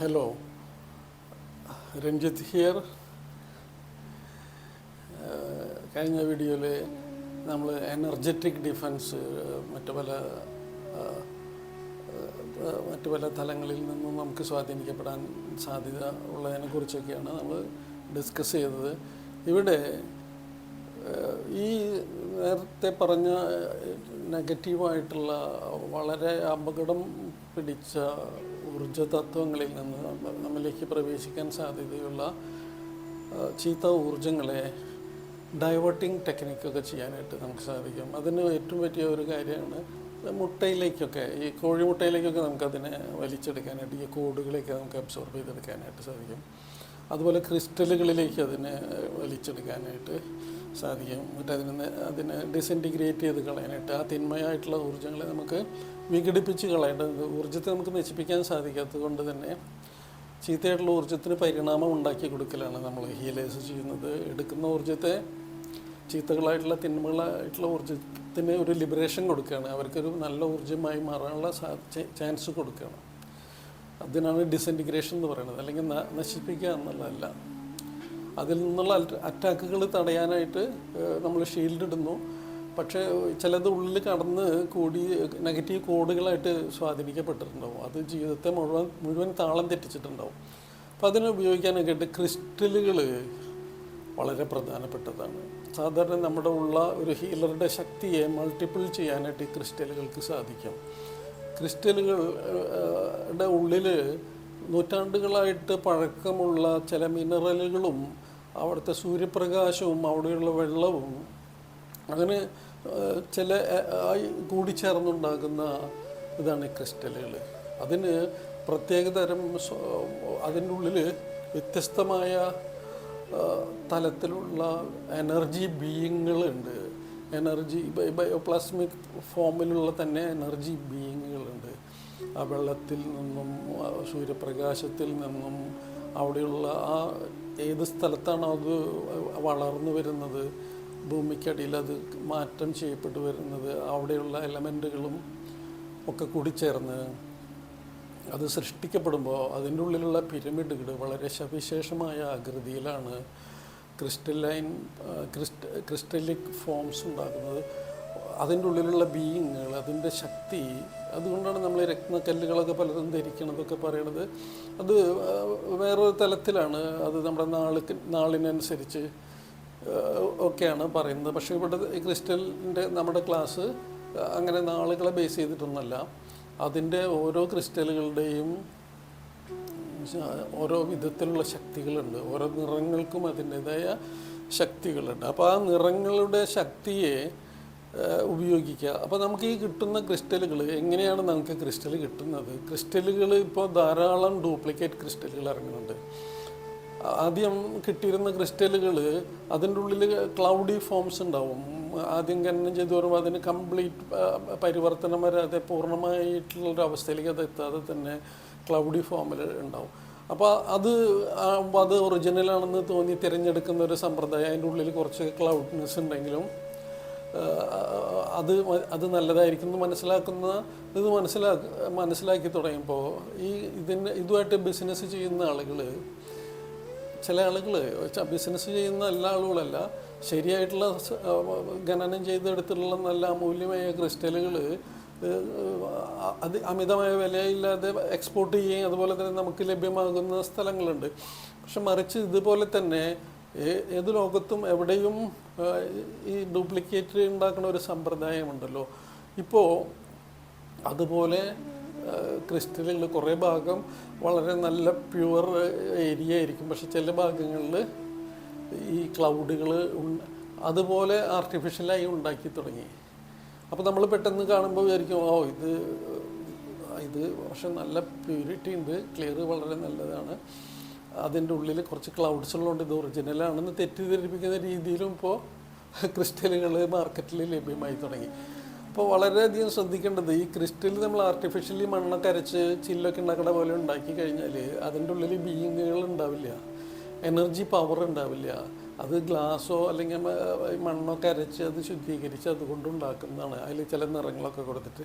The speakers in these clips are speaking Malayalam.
Hello, Ranjith here. കഴിഞ്ഞ വീഡിയോയിൽ നമ്മൾ എനർജറ്റിക് ഡിഫൻസ് മറ്റു പല തലങ്ങളിൽ നിന്നും നമുക്ക് സ്വാധീനിക്കപ്പെടാൻ സാധ്യത ഉള്ളതിനെക്കുറിച്ചൊക്കെയാണ് നമ്മൾ ഡിസ്കസ് ചെയ്തത്. ഇവിടെ ഈ നേരത്തെ പറഞ്ഞ നെഗറ്റീവായിട്ടുള്ള വളരെ അപകടം പിടിച്ച ഊർജ തത്വങ്ങളിൽ നിന്ന് നമ്മിലേക്ക് പ്രവേശിക്കാൻ സാധ്യതയുള്ള ചീത്ത ഊർജങ്ങളെ ഡൈവേർട്ടിങ് ടെക്നിക്കൊക്കെ ചെയ്യാനായിട്ട് നമുക്ക് സാധിക്കും. അതിന് ഏറ്റവും പറ്റിയ ഒരു കാര്യമാണ് മുട്ടയിലേക്കൊക്കെ, ഈ കോഴിമുട്ടയിലേക്കൊക്കെ നമുക്കതിനെ വലിച്ചെടുക്കാനായിട്ട്, ഈ കോഡുകളെയൊക്കെ നമുക്ക് അബ്സോർബ് ചെയ്തെടുക്കാനായിട്ട് സാധിക്കും. അതുപോലെ ക്രിസ്റ്റലുകളിലേക്ക് അതിനെ വലിച്ചെടുക്കാനായിട്ട് സാധിക്കും. മറ്റേ അതിനെ ഡിസിൻറ്റിഗ്രേറ്റ് ചെയ്ത് കളയാനായിട്ട്, ആ തിന്മയായിട്ടുള്ള ഊർജ്ജങ്ങളെ നമുക്ക് വിഘടിപ്പിച്ച് കളയേണ്ടത്. ഊർജ്ജത്തെ നമുക്ക് നശിപ്പിക്കാൻ സാധിക്കാത്തത് കൊണ്ട് തന്നെ ചീത്തയായിട്ടുള്ള ഊർജ്ജത്തിന് പരിണാമം ഉണ്ടാക്കി കൊടുക്കലാണ് നമ്മൾ ഹീലേഴ്സ് ചെയ്യുന്നത്. എടുക്കുന്ന ഊർജ്ജത്തെ, ചീത്തകളായിട്ടുള്ള തിന്മകളായിട്ടുള്ള ഊർജ്ജത്തിന് ഒരു ലിബറേഷൻ കൊടുക്കുകയാണ്, അവർക്കൊരു നല്ല ഊർജ്ജമായി മാറാനുള്ള ചാൻസ് കൊടുക്കുകയാണ്. അതിനാണ് ഡിസിൻറ്റിഗ്രേഷൻ എന്ന് പറയുന്നത്. അല്ലെങ്കിൽ നശിപ്പിക്കുക എന്നുള്ളതല്ല. അതിൽ നിന്നുള്ള അറ്റാക്കുകൾ തടയാനായിട്ട് നമ്മൾ ഷീൽഡ് ഇടുന്നു. പക്ഷേ ചിലത് ഉള്ളിൽ കടന്ന് കൂടി നെഗറ്റീവ് കോഡുകളായിട്ട് സ്വാധീനിക്കപ്പെട്ടിട്ടുണ്ടാവും. അത് ജീവിതത്തെ മുഴുവൻ താളം തെറ്റിച്ചിട്ടുണ്ടാവും. അപ്പം അതിനെ ഉപയോഗിക്കാനൊക്കെ ക്രിസ്റ്റലുകൾ വളരെ പ്രധാനപ്പെട്ടതാണ്. സാധാരണ നമ്മുടെ ഉള്ള ഒരു ഹീലറുടെ ശക്തിയെ മൾട്ടിപ്പിൾ ചെയ്യാനായിട്ട് ഈ ക്രിസ്റ്റലുകൾക്ക് സാധിക്കും. ക്രിസ്റ്റലുകളുടെ ഉള്ളിൽ നൂറ്റാണ്ടുകളായിട്ട് പഴക്കമുള്ള ചില മിനറലുകളും അവിടുത്തെ സൂര്യപ്രകാശവും അവിടെയുള്ള വെള്ളവും അങ്ങനെ ചില കൂടിച്ചേർന്നുണ്ടാകുന്ന ഇതാണ് ക്രിസ്റ്റലുകൾ. അതിന് പ്രത്യേകതരം അതിൻ്റെ ഉള്ളിൽ വ്യത്യസ്തമായ തലത്തിലുള്ള എനർജി ബീയിങ്ങുകളുണ്ട്. എനർജി ബയോപ്ലാസ്മിക് ഫോമിലുള്ള തന്നെ എനർജി ബീയിങ്ങുകളുണ്ട്. ആ വെള്ളത്തിൽ നിന്നും സൂര്യപ്രകാശത്തിൽ നിന്നും അവിടെയുള്ള ആ ഏത് സ്ഥലത്താണോ അത് വളർന്നു വരുന്നത്, ഭൂമിക്കടിയിൽ അത് മാറ്റം ചെയ്യപ്പെട്ടു വരുന്നത്, അവിടെയുള്ള എലമെൻറ്റുകളും ഒക്കെ കൂടിച്ചേർന്ന് അത് സൃഷ്ടിക്കപ്പെടുമ്പോൾ അതിൻ്റെ ഉള്ളിലുള്ള പിരമിഡുകൾ വളരെ സവിശേഷമായ ആകൃതിയിലാണ് ക്രിസ്റ്റലിക് ഫോംസ് ഉണ്ടാക്കുന്നത്. അതിൻ്റെ ഉള്ളിലുള്ള ബീയിങ്ങുകൾ, അതിൻ്റെ ശക്തി, അതുകൊണ്ടാണ് നമ്മൾ രത്നക്കല്ലുകളൊക്കെ പലതും ധരിക്കണതൊക്കെ പറയണത്. അത് വേറൊരു തലത്തിലാണ്, അത് നമ്മുടെ നാളിനനുസരിച്ച് ഒക്കെയാണ് പറയുന്നത്. പക്ഷേ ഇവിടെ ക്രിസ്റ്റലിൻ്റെ നമ്മുടെ ക്ലാസ് അങ്ങനെ നാളുകളെ ബേസ് ചെയ്തിട്ടൊന്നുമല്ല. അതിൻ്റെ ഓരോ ക്രിസ്റ്റലുകളുടെയും ഓരോ വിധത്തിലുള്ള ശക്തികളുണ്ട്. ഓരോ നിറങ്ങൾക്കും അതിൻ്റേതായ ശക്തികളുണ്ട്. അപ്പോൾ ആ നിറങ്ങളുടെ ശക്തിയെ ഉപയോഗിക്കുക. അപ്പോൾ നമുക്ക് ഈ കിട്ടുന്ന ക്രിസ്റ്റലുകൾ, എങ്ങനെയാണ് നമുക്ക് ക്രിസ്റ്റൽ കിട്ടുന്നത്? ക്രിസ്റ്റലുകൾ ഇപ്പോൾ ധാരാളം ഡ്യൂപ്ലിക്കേറ്റ് ക്രിസ്റ്റലുകൾ ഇറങ്ങുന്നുണ്ട്. ആദ്യം കിട്ടിയിരുന്ന ക്രിസ്റ്റലുകൾ അതിൻ്റെ ഉള്ളിൽ ക്ലൗഡി ഫോംസ് ഉണ്ടാവും. ആദ്യം ഖനനം ചെയ്ത് വരുമ്പോൾ അതിന് കംപ്ലീറ്റ് പരിവർത്തനം വരാതെ പൂർണ്ണമായിട്ടുള്ളൊരു അവസ്ഥയിലേക്ക് അത് എത്താതെ തന്നെ ക്ലൗഡി ഫോമിൽ ഉണ്ടാവും. അപ്പോൾ അത് ഒറിജിനലാണെന്ന് തോന്നി തിരഞ്ഞെടുക്കുന്ന ഒരു സമ്പ്രദായം. അതിൻ്റെ ഉള്ളിൽ കുറച്ച് ക്ലൗഡ്നെസ് ഉണ്ടെങ്കിലും അത് നല്ലതായിരിക്കും എന്ന് മനസ്സിലാക്കി തുടങ്ങിയപ്പോൾ ഇതുമായിട്ട് ബിസിനസ് ചെയ്യുന്ന ആളുകൾ, ചില ആളുകൾ, ബിസിനസ് ചെയ്യുന്ന എല്ലാ ആളുകളല്ല, ശരിയായിട്ടുള്ള ഖനനം ചെയ്തെടുത്തിട്ടുള്ള നല്ല അമൂല്യമായ ക്രിസ്റ്റലുകൾ അത് അമിതമായ വിലയില്ലാതെ എക്സ്പോർട്ട് ചെയ്യുകയും അതുപോലെ തന്നെ നമുക്ക് ലഭ്യമാകുന്ന സ്ഥലങ്ങളുണ്ട്. പക്ഷെ മറിച്ച് ഇതുപോലെ തന്നെ ഏത് ലോകത്തും എവിടെയും ഈ ഡ്യൂപ്ലിക്കേറ്റ് ഉണ്ടാക്കുന്ന ഒരു സമ്പ്രദായമുണ്ടല്ലോ. ഇപ്പോൾ അതുപോലെ ക്രിസ്റ്റലുകൾ കുറേ ഭാഗം വളരെ നല്ല പ്യുവർ ഏരിയ ആയിരിക്കും. പക്ഷെ ചില ഭാഗങ്ങളിൽ ഈ ക്ലൗഡുകൾ അതുപോലെ ആർട്ടിഫിഷ്യലായി ഉണ്ടാക്കി തുടങ്ങി. അപ്പോൾ നമ്മൾ പെട്ടെന്ന് കാണുമ്പോൾ വിചാരിക്കും, ഇത് പക്ഷെ നല്ല പ്യൂരിറ്റി ഉണ്ട്, ക്ലിയർ വളരെ നല്ലതാണ്, അതിൻ്റെ ഉള്ളിൽ കുറച്ച് ക്ലൗഡ്സ് ഉള്ളതുകൊണ്ട് ഇത് ഒറിജിനലാണെന്ന് തെറ്റിദ്ധരിപ്പിക്കുന്ന രീതിയിലും ഇപ്പോൾ ക്രിസ്റ്റലുകൾ മാർക്കറ്റിൽ ലഭ്യമായി തുടങ്ങി. അപ്പോൾ വളരെയധികം ശ്രദ്ധിക്കേണ്ടത്, ഈ ക്രിസ്റ്റൽ നമ്മൾ ആർട്ടിഫിഷ്യലി മണ്ണൊക്കെ അരച്ച് ചില്ലൊക്കെ ഉണ്ടാക്കുന്ന പോലെ ഉണ്ടാക്കി കഴിഞ്ഞാൽ അതിൻ്റെ ഉള്ളിൽ ബീയിങ്ങുകൾ ഉണ്ടാവില്ല, എനർജി പവർ ഉണ്ടാവില്ല. അത് ഗ്ലാസോ അല്ലെങ്കിൽ മണ്ണൊക്കെ അരച്ച് അത് ശുദ്ധീകരിച്ച് അതുകൊണ്ടുണ്ടാക്കുന്നതാണ്. അതിൽ ചില നിറങ്ങളൊക്കെ കൊടുത്തിട്ട്.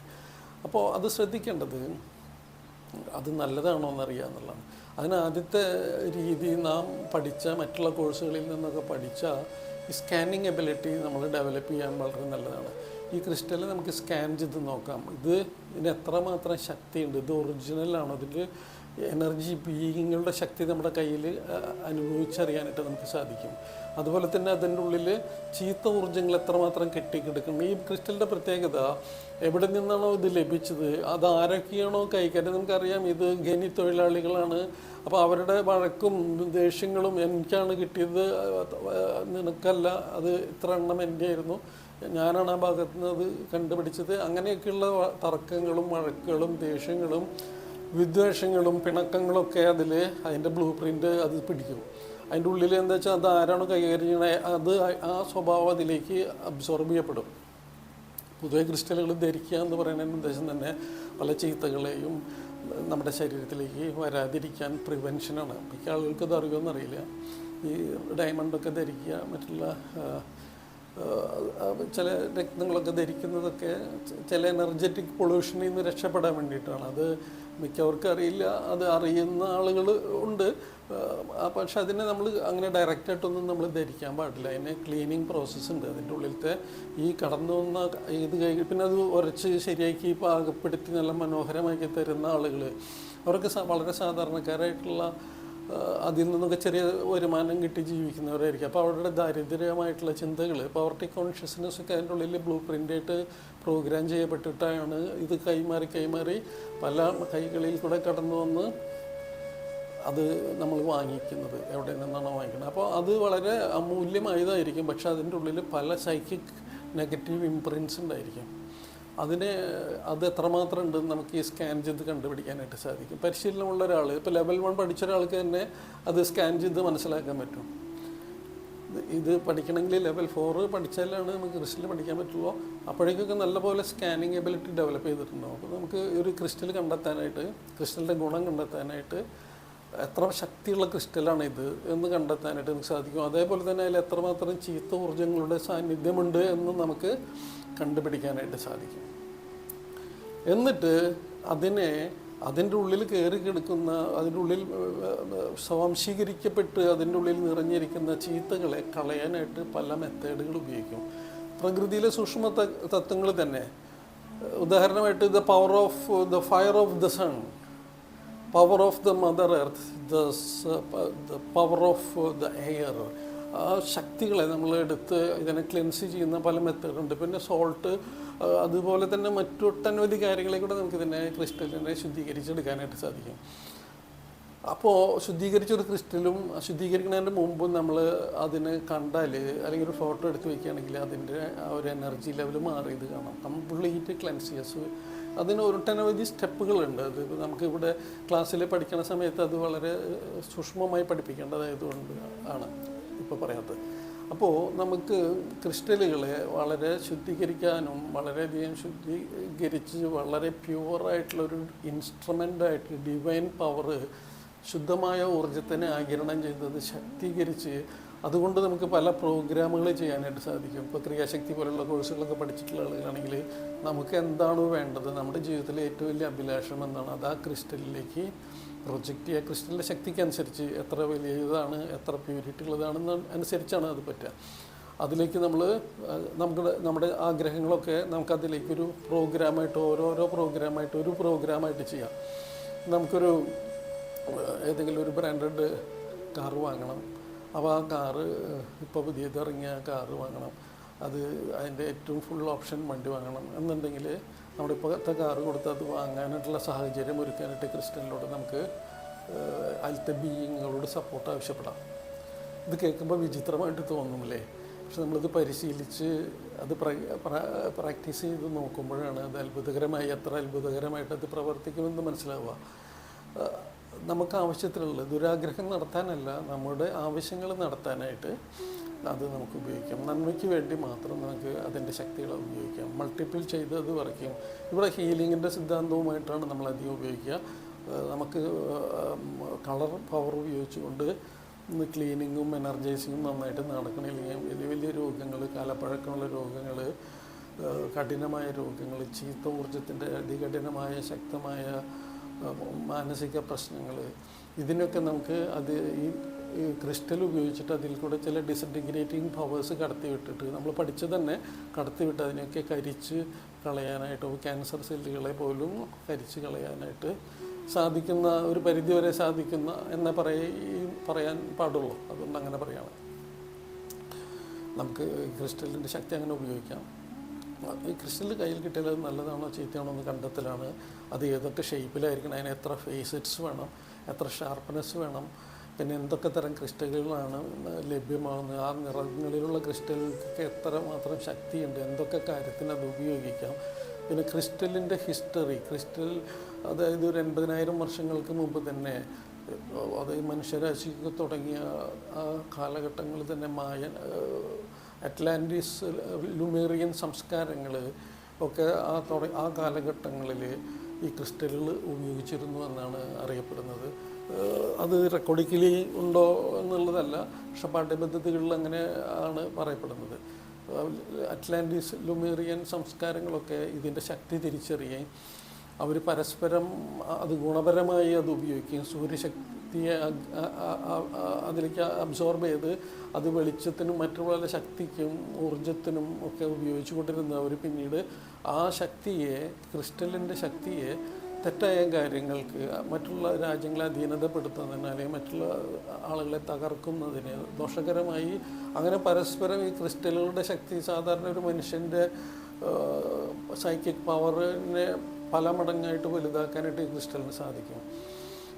അപ്പോൾ അത് ശ്രദ്ധിക്കേണ്ടത് അത് നല്ലതാണോ എന്നറിയാമെന്നുള്ളതാണ്. അതിന് ആദ്യത്തെ രീതി നാം പഠിച്ച മറ്റുള്ള കോഴ്സുകളിൽ നിന്നൊക്കെ പഠിച്ച ഈ സ്കാനിങ് എബിലിറ്റി നമ്മൾ ഡെവലപ്പ് ചെയ്യാൻ വളരെ നല്ലതാണ്. ഈ ക്രിസ്റ്റൽ നമുക്ക് സ്കാൻ ചെയ്ത് നോക്കാം, ഇതിന് എത്രമാത്രം ശക്തിയുണ്ട്, ഇത് ഒറിജിനലാണോ, ഇതിൽ എനർജി ബീയിങ്ങുകളുടെ ശക്തി നമ്മുടെ കയ്യിൽ അനുഭവിച്ചറിയാനായിട്ട് നമുക്ക് സാധിക്കും. അതുപോലെ തന്നെ അതിൻ്റെ ഉള്ളിൽ ചീത്ത ഊർജ്ജങ്ങൾ എത്രമാത്രം കെട്ടിക്കിടക്കണം. ഈ ക്രിസ്റ്റലിൻ്റെ പ്രത്യേകത എവിടെ നിന്നാണോ ഇത് ലഭിച്ചത്, അത് ആരൊക്കെയാണോ കൈകാര്യം, നമുക്കറിയാം ഇത് ഖനി തൊഴിലാളികളാണ്. അപ്പോൾ അവരുടെ വഴക്കും ദേഷ്യങ്ങളും എനിക്കാണ് കിട്ടിയത്, നിനക്കല്ല, അത് ഇത്ര എണ്ണം എൻ്റെ ആയിരുന്നു, ഞാനാണ് ആ ഭാഗത്ത് നിന്ന് അത് കണ്ടുപിടിച്ചത്, അങ്ങനെയൊക്കെയുള്ള തർക്കങ്ങളും വഴക്കുകളും ദേഷ്യങ്ങളും വിദ്വേഷങ്ങളും പിണക്കങ്ങളൊക്കെ അതിൻ്റെ ബ്ലൂ പ്രിൻ്റ് അത് പിടിക്കും. അതിൻ്റെ ഉള്ളിൽ എന്താ വെച്ചാൽ അത് ആരാണോ കൈകാര്യം ചെയ്യണേ അത് ആ സ്വഭാവം അതിലേക്ക് അബ്സോർബ് ചെയ്യപ്പെടും. പൊതുവെ ക്രിസ്റ്റലുകൾ ധരിക്കുക എന്ന് പറയുന്നതിൻ്റെ ഉദ്ദേശം തന്നെ പല ചീത്തകളെയും നമ്മുടെ ശരീരത്തിലേക്ക് വരാതിരിക്കാൻ പ്രിവെൻഷനാണ്. മിക്ക ആളുകൾക്ക് അത് അറിയുമെന്നറിയില്ല. ഈ ഡയമണ്ടൊക്കെ ധരിക്കുക, മറ്റുള്ള ചില രത്നങ്ങളൊക്കെ ധരിക്കുന്നതൊക്കെ ചില എനർജറ്റിക് പൊള്യൂഷനിൽ നിന്ന് രക്ഷപ്പെടാൻ വേണ്ടിയിട്ടാണ്. അത് മിക്കവർക്കും അറിയില്ല, അത് അറിയുന്ന ആളുകൾ ഉണ്ട്. പക്ഷെ അതിനെ നമ്മൾ അങ്ങനെ ഡയറക്റ്റായിട്ടൊന്നും നമ്മൾ ധരിക്കാൻ പാടില്ല. അതിന് ക്ലീനിങ് പ്രോസസ്സ് ഉണ്ട്. അതിൻ്റെ ഉള്ളിലത്തെ ഈ കടന്നു വന്ന ഇത് കഴിഞ്ഞ് പിന്നെ അത് ഉരച്ച് ശരിയാക്കി പാകപ്പെടുത്തി നല്ല മനോഹരമാക്കി തരുന്ന ആളുകൾ, അവർക്ക് വളരെ സാധാരണക്കാരായിട്ടുള്ള അതിൽ നിന്നൊക്കെ ചെറിയ വരുമാനം കിട്ടി ജീവിക്കുന്നവരായിരിക്കും. അപ്പോൾ അവരുടെ ദാരിദ്ര്യമായിട്ടുള്ള ചിന്തകൾ, പവർട്ടി കോൺഷ്യസ്നെസ് ഒക്കെ അതിൻ്റെ ഉള്ളിൽ ബ്ലൂ പ്രിൻ്റായിട്ട് പ്രോഗ്രാം ചെയ്യപ്പെട്ടിട്ടാണ് ഇത് കൈമാറി പല കൈകളിൽ കൂടെ കടന്നു വന്ന് അത് നമ്മൾ വാങ്ങിക്കുന്നത്, എവിടെ നിന്നാണോ വാങ്ങിക്കുന്നത്. അപ്പോൾ അത് വളരെ അമൂല്യമായതായിരിക്കും. പക്ഷെ അതിൻ്റെ ഉള്ളിൽ പല സൈക്കിക് നെഗറ്റീവ് ഇംപ്രിൻസ് ഉണ്ടായിരിക്കും. അത് എത്രമാത്രം ഉണ്ടെന്ന് നമുക്ക് ഈ സ്കാൻ ചെയ്ത് കണ്ടുപിടിക്കാനായിട്ട് സാധിക്കും. പരിശീലനമുള്ള ഒരാൾ, ഇപ്പോൾ ലെവൽ 1 പഠിച്ച ഒരാൾക്ക് തന്നെ അത് സ്കാൻ ചെയ്ത് മനസ്സിലാക്കാൻ പറ്റും. ഇത് പഠിക്കണമെങ്കിൽ ലെവൽ 4 പഠിച്ചാലാണ് നമുക്ക് ക്രിസ്റ്റൽ പഠിക്കാൻ പറ്റുള്ളൂ. അപ്പോഴേക്കൊക്കെ നല്ലപോലെ സ്കാനിങ് എബിലിറ്റി ഡെവലപ്പ് ചെയ്തിട്ടുണ്ടാവും. അപ്പോൾ നമുക്ക് ഒരു ക്രിസ്റ്റൽ കണ്ടെത്താനായിട്ട്, ക്രിസ്റ്റലിൻ്റെ ഗുണം കണ്ടെത്താനായിട്ട്, എത്ര ശക്തിയുള്ള ക്രിസ്റ്റലാണ് ഇത് എന്ന് കണ്ടെത്താനായിട്ട് നമുക്ക് സാധിക്കും. അതേപോലെ തന്നെ അതിൽ എത്രമാത്രം ചീത്ത ഊർജ്ജങ്ങളുടെ സാന്നിധ്യമുണ്ട് എന്ന് നമുക്ക് കണ്ടുപിടിക്കാനായിട്ട് സാധിക്കും. എന്നിട്ട് അതിൻ്റെ ഉള്ളിൽ കയറി കിടക്കുന്ന, അതിൻ്റെ ഉള്ളിൽ സ്വാംശീകരിക്കപ്പെട്ട് അതിൻ്റെ ഉള്ളിൽ നിറഞ്ഞിരിക്കുന്ന ചീത്തകളെ കളയാനായിട്ട് പല മെത്തേഡുകൾ ഉപയോഗിക്കും. പ്രകൃതിയിലെ സൂക്ഷ്മ തത്വങ്ങൾ തന്നെ, ഉദാഹരണമായിട്ട് the power of the fire of the sun, power of the mother earth, the power of the air, ആ ശക്തികളെ നമ്മളെടുത്ത് ഇതിനെ ക്ലെൻസ് ചെയ്യുന്ന പല മെത്തേഡുണ്ട്. പിന്നെ സോൾട്ട്, അതുപോലെ തന്നെ മറ്റൊട്ടനവധി കാര്യങ്ങളെ കൂടെ നമുക്കിതിനെ ക്രിസ്റ്റലിനെ ശുദ്ധീകരിച്ചെടുക്കാനായിട്ട് സാധിക്കും. അപ്പോൾ ശുദ്ധീകരിച്ചൊരു ക്രിസ്റ്റലും ശുദ്ധീകരിക്കുന്നതിൻ്റെ മുമ്പ് നമ്മൾ അതിനെ കണ്ടാൽ അല്ലെങ്കിൽ ഒരു ഫോട്ടോ എടുത്ത് വയ്ക്കുകയാണെങ്കിൽ അതിൻ്റെ ആ ഒരു എനർജി ലെവൽ മാറിയത് കാണാം. കംപ്ലീറ്റ് ക്ലെൻസിയസ്. അതിന് ഒട്ടനവധി സ്റ്റെപ്പുകളുണ്ട്. അത് നമുക്കിവിടെ ക്ലാസ്സിൽ പഠിക്കുന്ന സമയത്ത് അത് വളരെ സൂക്ഷ്മമായി പഠിപ്പിക്കേണ്ടതായതുകൊണ്ട് ആണ് ഇപ്പോൾ പറയാത്തത്. അപ്പോൾ നമുക്ക് ക്രിസ്റ്റലുകളെ വളരെ ശുദ്ധീകരിക്കാനും വളരെയധികം ശുദ്ധീകരിച്ച് വളരെ പ്യുവറായിട്ടുള്ളൊരു ഇൻസ്ട്രുമെൻ്റായിട്ട് ഡിവൈൻ പവർ, ശുദ്ധമായ ഊർജ്ജത്തിനെ ആഗിരണം ചെയ്തത് ശക്തീകരിച്ച് അതുകൊണ്ട് നമുക്ക് പല പ്രോഗ്രാമുകൾ ചെയ്യാനായിട്ട് സാധിക്കും. ഇപ്പോൾ ക്രിയാശക്തി പോലുള്ള കോഴ്സുകളൊക്കെ പഠിച്ചിട്ടുള്ള ആളുകളാണെങ്കിൽ നമുക്ക് എന്താണോ വേണ്ടത്, നമ്മുടെ ജീവിതത്തിലെ ഏറ്റവും വലിയ അഭിലാഷം എന്താണ്, അത് ആ ക്രിസ്റ്റലിലേക്ക് പ്രൊജക്റ്റ് ചെയ്യുക. ക്രിസ്റ്റലിൻ്റെ ശക്തിക്ക് അനുസരിച്ച് എത്ര വലിയതാണ്, എത്ര പ്യൂരിറ്റി ഉള്ളതാണെന്ന് അനുസരിച്ചാണ് അത് പറ്റുക. അതിലേക്ക് നമ്മുടെ ആഗ്രഹങ്ങളൊക്കെ നമുക്കതിലേക്കൊരു പ്രോഗ്രാമായിട്ട്, ഓരോരോ പ്രോഗ്രാമായിട്ട്, ഒരു പ്രോഗ്രാമായിട്ട് ചെയ്യാം. നമുക്കൊരു ഏതെങ്കിലും ഒരു ബ്രാൻഡഡ് കാറ് വാങ്ങണം. അപ്പോൾ ആ കാറ് ഇപ്പോൾ പുതിയത് ഇറങ്ങിയ കാറ് വാങ്ങണം, അതിൻ്റെ ഏറ്റവും ഫുൾ ഓപ്ഷൻ വണ്ടി വാങ്ങണം എന്നുണ്ടെങ്കിൽ നമ്മുടെ ഇപ്പോഴത്തെ കാറ് കൊടുത്ത് അത് വാങ്ങാനായിട്ടുള്ള സാഹചര്യം ഒരുക്കാനായിട്ട് ക്രിസ്റ്റലിനോട് നമുക്ക് അതിലത്തെ ബീയിങ്ങുകളോട് സപ്പോർട്ട് ആവശ്യപ്പെടാം. ഇത് കേൾക്കുമ്പോൾ വിചിത്രമായിട്ട് തോന്നുമല്ലേ? പക്ഷെ നമ്മളിത് പരിശീലിച്ച് അത് പ്രാക്ടീസ് ചെയ്ത് നോക്കുമ്പോഴാണ് അത് എത്ര അത്ഭുതകരമായിട്ട് അത് പ്രവർത്തിക്കുമെന്ന് മനസ്സിലാവുക. നമുക്ക് ആവശ്യത്തിലുള്ള ദുരാഗ്രഹം നടത്താനല്ല, നമ്മുടെ ആവശ്യങ്ങൾ നടത്താനായിട്ട് അത് നമുക്ക് ഉപയോഗിക്കാം. നന്മയ്ക്ക് വേണ്ടി മാത്രം നമുക്ക് അതിൻ്റെ ശക്തികളെ ഉപയോഗിക്കാം. മൾട്ടിപ്പിൾ ചെയ്ത് അത് വരയ്ക്കും. ഇവിടെ ഹീലിങ്ങിൻ്റെ സിദ്ധാന്തവുമായിട്ടാണ് നമ്മളധികം ഉപയോഗിക്കുക. നമുക്ക് കളർ പവർ ഉപയോഗിച്ചുകൊണ്ട് ക്ലീനിങ്ങും എനർജൈസിങ്ങും നന്നായിട്ട് നടക്കണില്ലെങ്കിൽ വലിയ വലിയ രോഗങ്ങൾ, കാലപ്പഴക്കമുള്ള രോഗങ്ങൾ, കഠിനമായ രോഗങ്ങൾ, ചീത്ത ഊർജ്ജത്തിൻ്റെ അതികഠിനമായ ശക്തമായ മാനസിക പ്രശ്നങ്ങൾ, ഇതിനൊക്കെ നമുക്ക് ഈ ക്രിസ്റ്റൽ ഉപയോഗിച്ചിട്ട് അതിൽ കൂടെ ചില ഡിസിൻറ്റിഗ്രേറ്റിംഗ് പവേഴ്സ് കടത്തി വിട്ടിട്ട്, നമ്മൾ പഠിച്ച് തന്നെ കടത്തി വിട്ട് അതിനെയൊക്കെ കരിച്ച് കളയാനായിട്ട്, ക്യാൻസർ സെല്ലുകളെ പോലും കരിച്ച് കളയാനായിട്ട് സാധിക്കുന്ന, ഒരു പരിധിവരെ സാധിക്കുന്ന എന്നേ പറയാൻ പാടുള്ളൂ. അതുകൊണ്ട് അങ്ങനെ പറയാണ്. നമുക്ക് ക്രിസ്റ്റലിൻ്റെ ശക്തി അങ്ങനെ ഉപയോഗിക്കാം. ഈ ക്രിസ്റ്റൽ കയ്യിൽ കിട്ടിയാൽ അത് നല്ലതാണോ ചീത്തയാണോ എന്ന് കണ്ടെത്തലാണ്. അത് ഏതൊക്കെ ഷേപ്പിലായിരിക്കണം, അതിന് എത്ര ഫേസറ്റ്സ് വേണം, എത്ര ഷാർപ്പ്നെസ് വേണം, പിന്നെ എന്തൊക്കെ തരം ക്രിസ്റ്റലുകളാണ് ലഭ്യമാകുന്നത്, ആ നിറങ്ങളിലുള്ള ക്രിസ്റ്റലുകൾക്ക് എത്ര മാത്രം ശക്തിയുണ്ട്, എന്തൊക്കെ കാര്യത്തിന് അത് ഉപയോഗിക്കാം. പിന്നെ ക്രിസ്റ്റലിൻ്റെ ഹിസ്റ്ററി, ക്രിസ്റ്റൽ അതായത് ഒരു 80,000 വർഷങ്ങൾക്ക് മുമ്പ് തന്നെ, അതായത് മനുഷ്യരാശിക്ക് തുടങ്ങിയ ആ കാലഘട്ടങ്ങളിൽ തന്നെ അറ്റ്ലാന്റിസ്, ലുമേറിയൻ സംസ്കാരങ്ങൾ ഒക്കെ ആ കാലഘട്ടങ്ങളിൽ ഈ ക്രിസ്റ്റലുകൾ ഉപയോഗിച്ചിരുന്നു എന്നാണ് അറിയപ്പെടുന്നത്. അത് റെക്കോർഡിക്കലി ഉണ്ടോ എന്നുള്ളതല്ല, പക്ഷെ പാഠ്യപദ്ധതികളിൽ അങ്ങനെ ആണ് പറയപ്പെടുന്നത്. അറ്റ്ലാന്റിസ്, ലുമേറിയൻ സംസ്കാരങ്ങളൊക്കെ ഇതിൻ്റെ ശക്തി തിരിച്ചറിയുകയും അവർ പരസ്പരം അത് ഗുണപരമായി അത് ഉപയോഗിക്കുകയും സൂര്യശക്തിയെ അതിലേക്ക് അബ്സോർബ് ചെയ്ത് അത് വെളിച്ചത്തിനും മറ്റുള്ള ശക്തിക്കും ഊർജത്തിനും ഒക്കെ ഉപയോഗിച്ചു കൊണ്ടിരുന്നവർ പിന്നീട് ആ ശക്തിയെ, ക്രിസ്റ്റലിൻ്റെ ശക്തിയെ തെറ്റായ കാര്യങ്ങൾക്ക്, മറ്റുള്ള രാജ്യങ്ങളെ അധീനതപ്പെടുത്തുന്നതിന് അല്ലെങ്കിൽ മറ്റുള്ള ആളുകളെ തകർക്കുന്നതിന് ദോഷകരമായി അങ്ങനെ പരസ്പരം ഈ ക്രിസ്റ്റലുകളുടെ ശക്തി സാധാരണ ഒരു മനുഷ്യൻ്റെ സൈക്കിക് പവറിനെ പല മടങ്ങായിട്ട് വലുതാക്കാനായിട്ട് ഈ ക്രിസ്റ്റലിന് സാധിക്കും.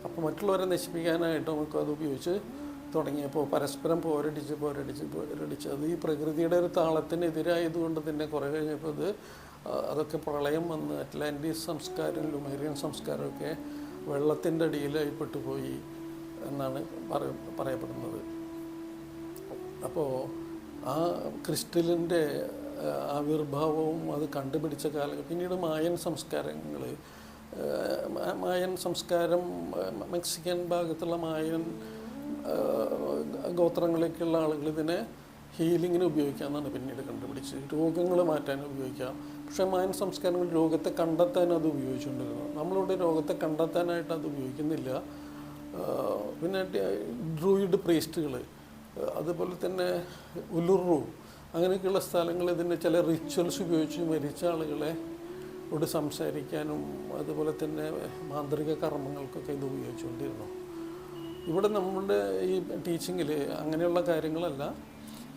അപ്പോൾ മറ്റുള്ളവരെ നശിപ്പിക്കാനായിട്ട് നമുക്ക് അത് ഉപയോഗിച്ച് തുടങ്ങിയപ്പോൾ പരസ്പരം പോരടിച്ച് അത് ഈ പ്രകൃതിയുടെ ഒരു താളത്തിനെതിരായതുകൊണ്ട് തന്നെ കുറേ കഴിഞ്ഞപ്പോൾ അതൊക്കെ പ്രളയം വന്ന് അറ്റ്ലാന്റിസ് സംസ്കാരം, ലുമേറിയൻ സംസ്കാരമൊക്കെ വെള്ളത്തിൻ്റെ അടിയിലായി പെട്ടുപോയി എന്നാണ് പറയപ്പെടുന്നത്. അപ്പോൾ ആ ക്രിസ്റ്റലിൻ്റെ ആവിർഭാവവും അത് കണ്ടുപിടിച്ച കാലം പിന്നീട് മായൻ സംസ്കാരം മെക്സിക്കൻ ഭാഗത്തുള്ള മായൻ ഗോത്രങ്ങളിലേക്കുള്ള ആളുകൾ ഇതിനെ ഹീലിങ്ങിന് ഉപയോഗിക്കാമെന്നാണ് പിന്നീട് കണ്ടുപിടിച്ച്, രോഗങ്ങൾ മാറ്റാൻ ഉപയോഗിക്കാം. പക്ഷേ മായൻ സംസ്കാരങ്ങൾ രോഗത്തെ കണ്ടെത്താൻ അത് ഉപയോഗിച്ചുകൊണ്ടിരുന്നു. നമ്മളിവിടെ രോഗത്തെ കണ്ടെത്താനായിട്ട് അത് ഉപയോഗിക്കുന്നില്ല. പിന്നെ ഡ്രൂയിഡ് പ്രീസ്റ്റുകൾ, അതുപോലെ തന്നെ ഉലുറു, അങ്ങനെയൊക്കെയുള്ള സ്ഥലങ്ങൾ ഇതിൻ്റെ ചില റിച്വൽസ് ഉപയോഗിച്ച് മരിച്ച ആളുകളെ സംസാരിക്കാനും അതുപോലെ തന്നെ മാന്ത്രിക കർമ്മങ്ങൾക്കൊക്കെ ഇത് ഉപയോഗിച്ചുകൊണ്ടിരുന്നു. ഇവിടെ നമ്മളുടെ ഈ ടീച്ചിങ്ങിൽ അങ്ങനെയുള്ള കാര്യങ്ങളല്ല.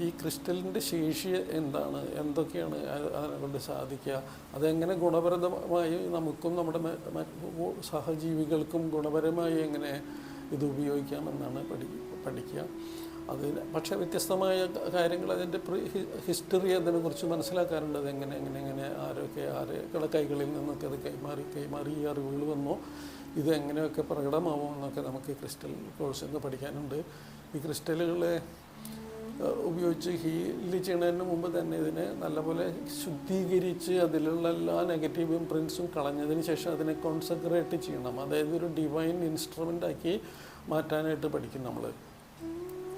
ഈ ക്രിസ്റ്റലിൻ്റെ ശേഷി എന്താണ്, എന്തൊക്കെയാണ് അതിനെക്കൊണ്ട് സാധിക്കുക, അതെങ്ങനെ ഗുണപ്രദമായി നമുക്കും നമ്മുടെ സഹജീവികൾക്കും ഗുണപരമായി എങ്ങനെ ഇത് ഉപയോഗിക്കാമെന്നാണ് പഠിക്കുക. അതിന് പക്ഷേ വ്യത്യസ്തമായ കാര്യങ്ങൾ, അതിൻ്റെ ഹിസ്റ്ററി അതിനെക്കുറിച്ച് മനസ്സിലാക്കാറുണ്ട്. അതെങ്ങനെ ആരൊക്കെ കൈകളിൽ നിന്നൊക്കെ അത് കൈമാറി ഈ അറിവുകൾ വന്നോ, ഇത് എങ്ങനെയൊക്കെ പ്രകടമാവും എന്നൊക്കെ നമുക്ക് ക്രിസ്റ്റൽ കോഴ്സിൽ നിന്ന് പഠിക്കാനുണ്ട്. ഈ ക്രിസ്റ്റലുകളെ ഉപയോഗിച്ച് ഹീൽ ചെയ്യുന്നതിന് മുമ്പ് തന്നെ ഇതിനെ നല്ലപോലെ ശുദ്ധീകരിച്ച് അതിലുള്ള എല്ലാ നെഗറ്റീവ് ഇംപ്രിൻസും കളഞ്ഞതിന് ശേഷം അതിനെ കോൺസെൻട്രേറ്റ് ചെയ്യണം. അതായത് ഒരു ഡിവൈൻ ഇൻസ്ട്രുമെൻ്റ് ആക്കി മാറ്റാനായിട്ട് പഠിക്കും നമ്മൾ.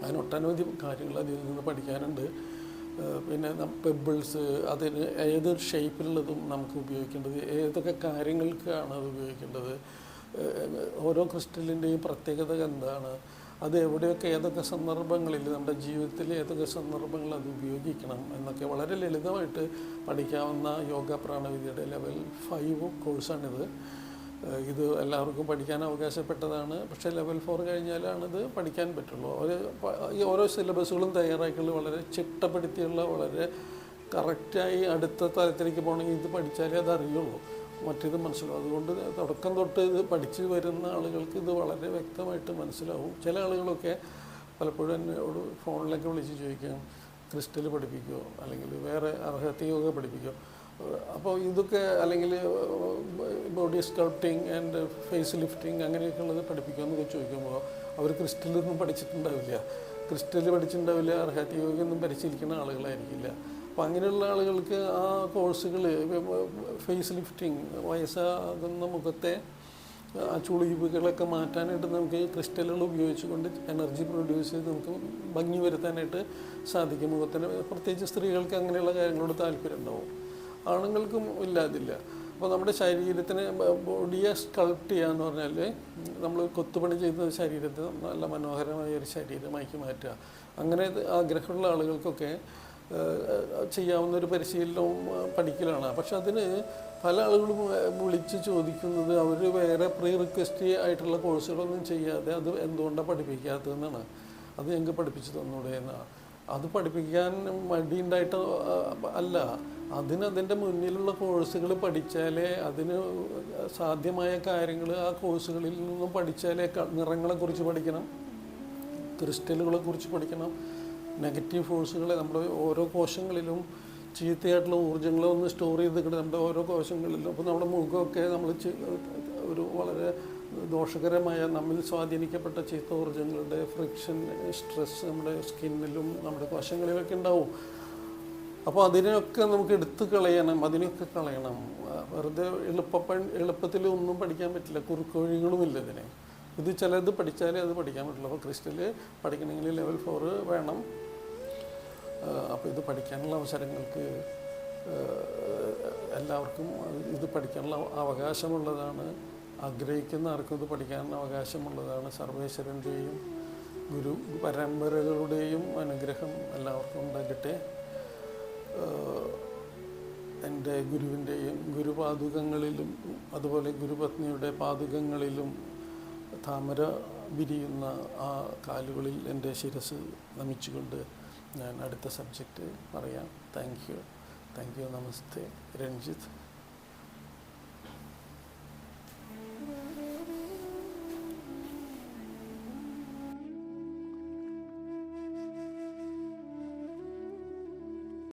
അതിന് ഒട്ടനവധി കാര്യങ്ങൾ അതിൽ നിന്ന് പഠിക്കാനുണ്ട്. പിന്നെ പെബിൾസ്, അതിന് ഏതൊരു ഷേപ്പിലുള്ളതും നമുക്ക് ഉപയോഗിക്കേണ്ടത്, ഏതൊക്കെ കാര്യങ്ങൾക്കാണ് അത് ഉപയോഗിക്കേണ്ടത്, ഓരോ ക്രിസ്റ്റലിൻ്റെയും പ്രത്യേകത എന്താണ്, അത് എവിടെയൊക്കെ ഏതൊക്കെ സന്ദർഭങ്ങളിൽ നമ്മുടെ ജീവിതത്തിൽ ഏതൊക്കെ സന്ദർഭങ്ങളിൽ അത് ഉപയോഗിക്കണം എന്നൊക്കെ വളരെ ലളിതമായിട്ട് പഠിക്കാവുന്ന യോഗ പ്രാണവിദ്യയുടെ ലെവൽ 5 കോഴ്സാണിത്. ഇത് എല്ലാവർക്കും പഠിക്കാൻ അവകാശപ്പെട്ടതാണ്. പക്ഷേ ലെവൽ 4 കഴിഞ്ഞാലാണിത് പഠിക്കാൻ പറ്റുള്ളൂ. ഈ ഓരോ സിലബസുകളും തയ്യാറാക്കിയുള്ള വളരെ ചിട്ടപ്പെടുത്തിയുള്ള വളരെ കറക്റ്റായി അടുത്ത തലത്തിലേക്ക് പോകണമെങ്കിൽ ഇത് പഠിച്ചാലേ അത് അറിയുള്ളൂ, മറ്റേത് മനസ്സിലാവും. അതുകൊണ്ട് തുടക്കം തൊട്ട് ഇത് പഠിച്ച് വരുന്ന ആളുകൾക്ക് ഇത് വളരെ വ്യക്തമായിട്ട് മനസ്സിലാവും. ചില ആളുകളൊക്കെ പലപ്പോഴും എന്നോട് ഫോണിലൊക്കെ വിളിച്ച് ചോദിക്കും, ക്രിസ്റ്റൽ പഠിപ്പിക്കുമോ അല്ലെങ്കിൽ വേറെ അർഹത യോഗ പഠിപ്പിക്കുമോ. അപ്പോൾ ഇതൊക്കെ അല്ലെങ്കിൽ body sculpting and face lifting അങ്ങനെയൊക്കെയുള്ളത് പഠിപ്പിക്കുമെന്നൊക്കെ ചോദിക്കുമ്പോൾ അവർ ക്രിസ്റ്റലൊന്നും പഠിച്ചിട്ടുണ്ടാവില്ല, അർഹത യോഗയൊന്നും പരിശീലിക്കുന്ന ആളുകളായിരിക്കില്ല. അപ്പോൾ അങ്ങനെയുള്ള ആളുകൾക്ക് ആ കോഴ്സുകൾ, ഫേസ് ലിഫ്റ്റിംഗ്, വയസ്സാകുന്ന മുഖത്തെ ആ ചുളിവുകളൊക്കെ മാറ്റാനായിട്ട് നമുക്ക് ക്രിസ്റ്റലുകൾ ഉപയോഗിച്ചുകൊണ്ട് എനർജി പ്രൊഡ്യൂസ് ചെയ്ത് നമുക്ക് ഭംഗി വരുത്താനായിട്ട് സാധിക്കും. മുഖത്തിന് പ്രത്യേകിച്ച് സ്ത്രീകൾക്ക് അങ്ങനെയുള്ള കാര്യങ്ങളോട് താല്പര്യം ഉണ്ടാവും, ആണുങ്ങൾക്കും ഇല്ലാതില്ല. അപ്പോൾ നമ്മുടെ ശരീരത്തിന് ബോഡിയെ സ്കൾപ്റ്റ് ചെയ്യുക എന്ന് പറഞ്ഞാൽ നമ്മൾ കൊത്തുപണി ചെയ്യുന്ന ശരീരത്തെ നല്ല മനോഹരമായ ഒരു ശരീരമാക്കി മാറ്റുക. അങ്ങനെ ആഗ്രഹമുള്ള ആളുകൾക്കൊക്കെ ചെയ്യാവുന്ന ഒരു പരിശീലനവും പഠിക്കലാണ്. പക്ഷെ അതിന് പല ആളുകളും വിളിച്ച് ചോദിക്കുന്നത് അവർ വേറെ പ്രീ റിക്വസ്റ്റ് ആയിട്ടുള്ള കോഴ്സുകളൊന്നും ചെയ്യാതെ അത് എന്തുകൊണ്ടാണ് പഠിപ്പിക്കാത്തതെന്നാണ്. അത് ഞങ്ങൾക്ക് പഠിപ്പിച്ചു തന്നൂടെ എന്നാണ്. അത് പഠിപ്പിക്കാൻ മടിയുണ്ടായിട്ട് അല്ല, അതിൻ്റെ മുന്നിലുള്ള കോഴ്സുകൾ പഠിച്ചാലേ, അതിന് സാധ്യമായ കാര്യങ്ങൾ ആ കോഴ്സുകളിൽ നിന്നും പഠിച്ചാലേ, നിറങ്ങളെക്കുറിച്ച് പഠിക്കണം, ക്രിസ്റ്റലുകളെ കുറിച്ച് പഠിക്കണം, നെഗറ്റീവ് ഫോഴ്സുകളെ നമ്മുടെ ഓരോ കോശങ്ങളിലും ചീത്തയായിട്ടുള്ള ഊർജ്ജങ്ങളെ ഒന്ന് സ്റ്റോർ ചെയ്തിട്ട് നമ്മുടെ ഓരോ കോശങ്ങളിലും. അപ്പോൾ നമ്മുടെ മുഖമൊക്കെ നമ്മൾ ഒരു വളരെ ദോഷകരമായ നമ്മിൽ സ്വാധീനിക്കപ്പെട്ട ചീത്ത ഊർജ്ജങ്ങളുടെ ഫ്രിക്ഷൻ, സ്ട്രെസ് നമ്മുടെ സ്കിന്നിലും നമ്മുടെ കോശങ്ങളിലൊക്കെ ഉണ്ടാവും. അപ്പോൾ അതിനൊക്കെ നമുക്ക് എടുത്ത് കളയണം, അതിനൊക്കെ കളയണം. വെറുതെ എളുപ്പത്തിൽ ഒന്നും പഠിക്കാൻ പറ്റില്ല, കുറുക്കൊഴികളുമില്ല ഇതിന്. ഇത് ചിലത് പഠിച്ചാലേ അത് പഠിക്കാൻ പറ്റുള്ളൂ. അപ്പോൾ ക്രിസ്റ്റൽ പഠിക്കണമെങ്കിൽ ലെവൽ 4 വേണം. അപ്പോൾ ഇത് പഠിക്കാനുള്ള അവസരങ്ങൾക്ക് എല്ലാവർക്കും ഇത് പഠിക്കാനുള്ള അവകാശമുള്ളതാണ്. ആഗ്രഹിക്കുന്ന ആർക്കും ഇത് പഠിക്കാനുള്ള അവകാശമുള്ളതാണ്. സർവേശ്വരൻ്റെയും ഗുരു പരമ്പരകളുടെയും അനുഗ്രഹം എല്ലാവർക്കും ഉണ്ടാകട്ടെ. എൻ്റെ ഗുരുവിൻ്റെയും ഗുരുപാദുകങ്ങളിലും അതുപോലെ ഗുരുപത്നിയുടെ പാദുകങ്ങളിലും താമര വിരിയുന്ന ആ കാലുകളിൽ എൻ്റെ ശിരസ് നമിച്ചുകൊണ്ട് ഞാൻ അടുത്ത സബ്ജക്റ്റ് പറയാം. Thank you. നമസ്തേ. രഞ്ജിത്ത്.